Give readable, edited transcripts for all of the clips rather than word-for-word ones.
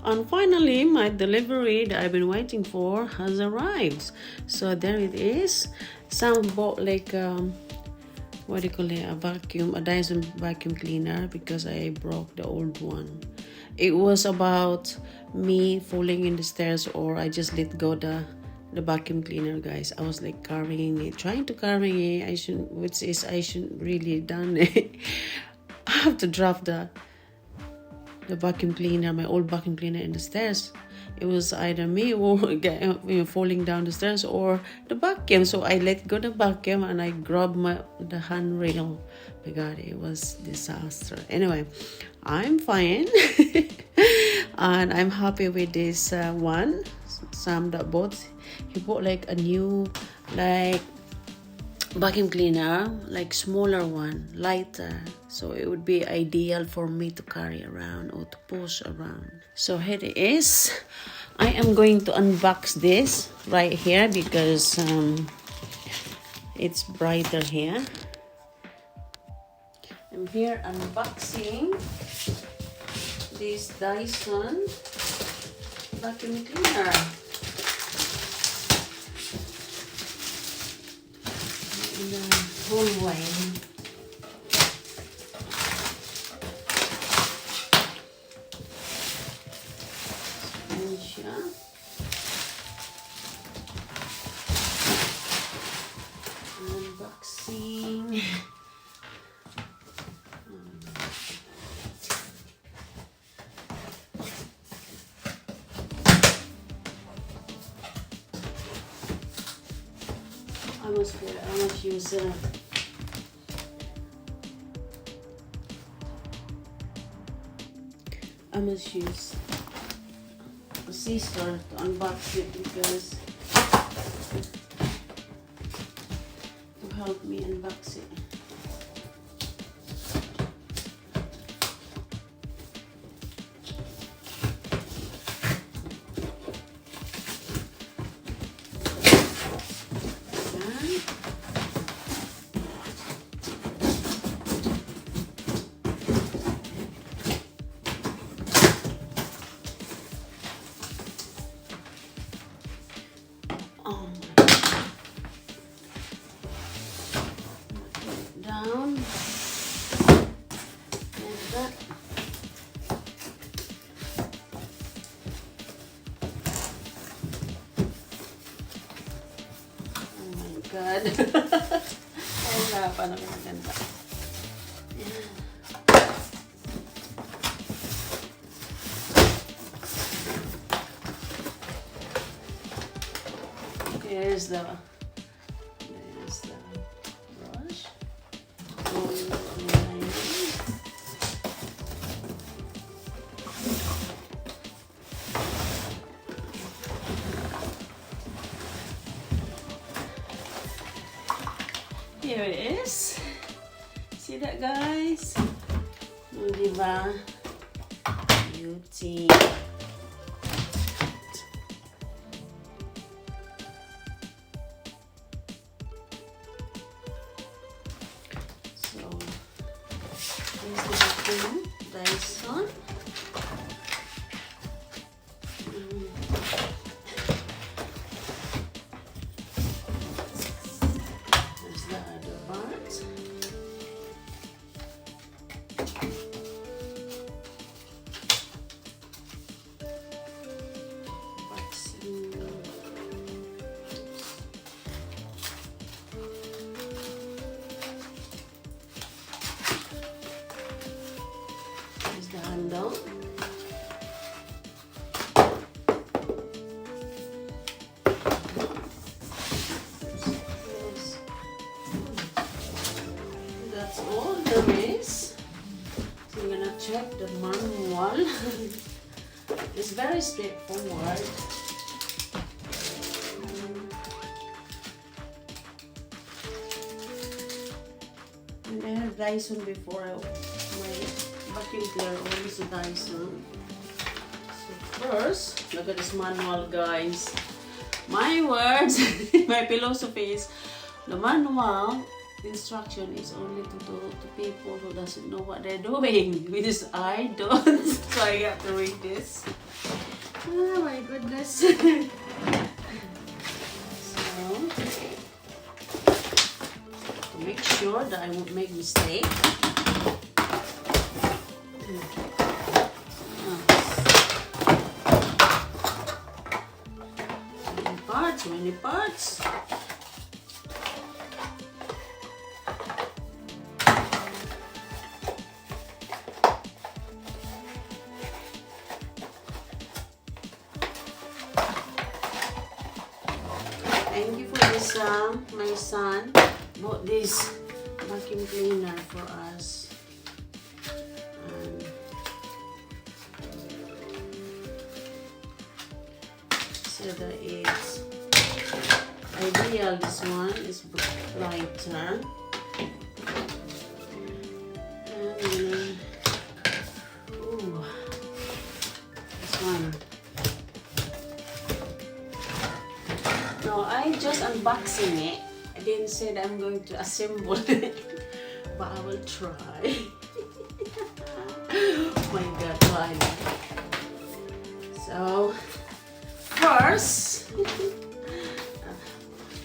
And finally, my delivery that I've been waiting for has arrived. So there it is. Sam bought like what do you call it, a Dyson vacuum cleaner, because I broke the old one. It was about me falling in the stairs, or I just let go the vacuum cleaner, guys. I was like carrying it, trying to carry it. I shouldn't really done it. I have to drop the vacuum cleaner, my old vacuum cleaner, in the stairs. It was either me or falling down the stairs, or the vacuum. So I let go the vacuum and I grabbed the handrail. My God, it was disaster. Anyway, I'm fine. And I'm happy with this one. Sam that bought, he bought like a new vacuum cleaner, like smaller one, lighter, so it would be ideal for me to carry around or to push around. So here it is. I am going to unbox this right here because it's brighter here. I'm here unboxing this Dyson vacuum cleaner. In the hallway. Unboxing. I must use a scissor to unbox it, because to help me unbox it. Oh my God. Put it down. And that. Oh my God. Wala pa na maganda. There's the brush. Here it is. See that, guys? Diba? Beauty. Dyson. There's the other part. The handle. That's all there is. So I'm gonna check the manual. It's very straightforward. And I had Dyson before. My vacuum cleaner always a Dyson. So first, look at this manual, guys. My words, my philosophy is the manual instruction is only to people who doesn't know what they're doing, because I don't. So I have to read this. goodness. So, to make sure that I won't make mistake. Many parts. Thank you for this, my son bought this vacuum cleaner for us. So that it's ideal. This one is lighter. And ooh, this one. No, I just unboxing it. I didn't say that I'm going to assemble it, but I will try. Oh my God, why? So first,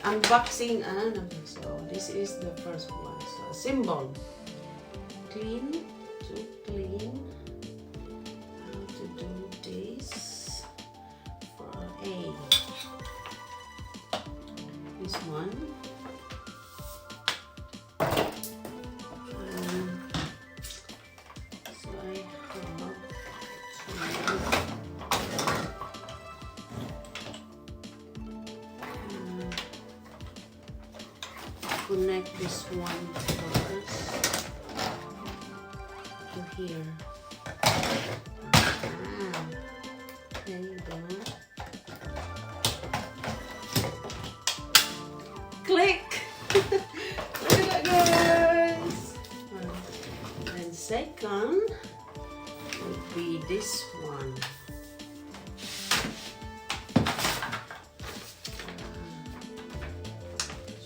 unboxing, so this is the first one. So symbol, clean to clean. How to do this for A. This one. So I have connect this one first to here. There you go. Click! Look at that, guys! And second would be this one.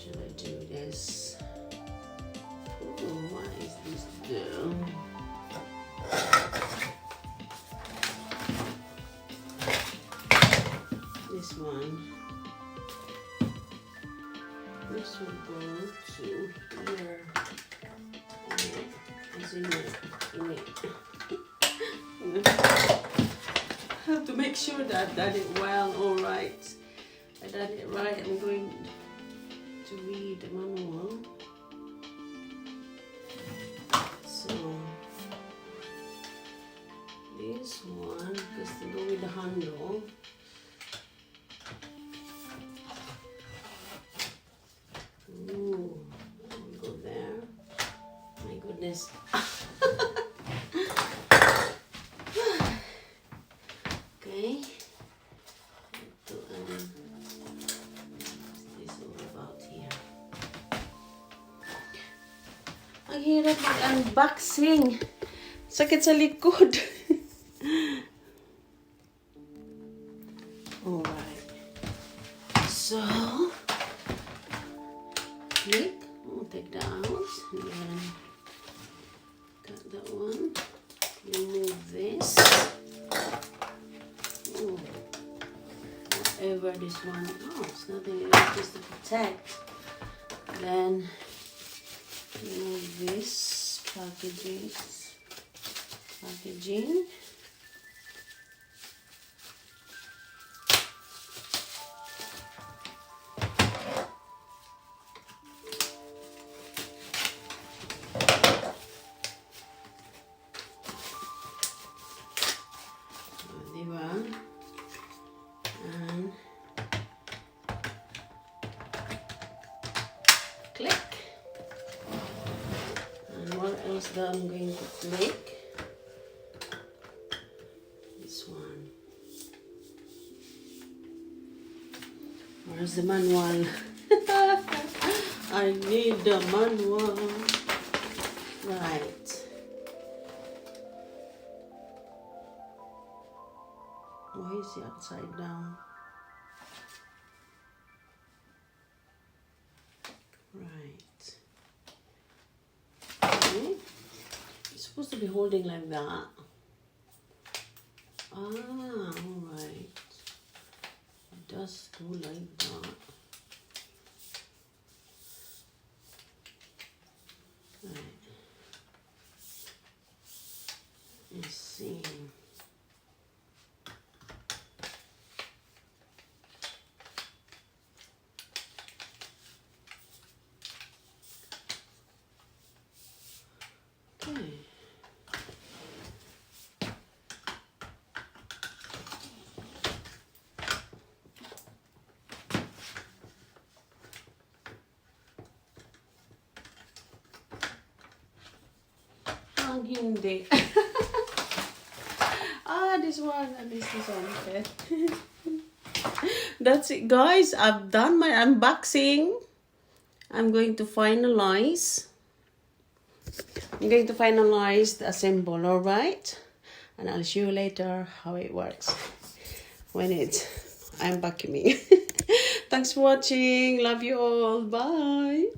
Should I do this? Ooh, what is this do? This one. This will go to here. As in it. I have to make sure that I've done it well. All right. I done it right. I'm going to read the manual. So this one, because to go with the handle. Ooh, we go there. My goodness. Okay. What's this all about here? Ang hirap mag-unboxing. Sakit sa likod. Alright. So, click. We'll take that out. And then cut that one. Remove this. Ooh. Whatever this one. Oh, it's nothing else, just to protect. Then remove this packaging. And click. And what else that I'm going to click? This one. Where's the manual? I need the manual. Right. Why is it upside down? Right. Okay. It's supposed to be holding like that. Ah, alright. ang hindi. This one. At least this one. Okay. That's it, guys. I've done my unboxing. I'm going to finalize. I'm going to finalize the assemble, alright? And I'll show you later how it works when I'm vacuuming. Thanks for watching. Love you all. Bye.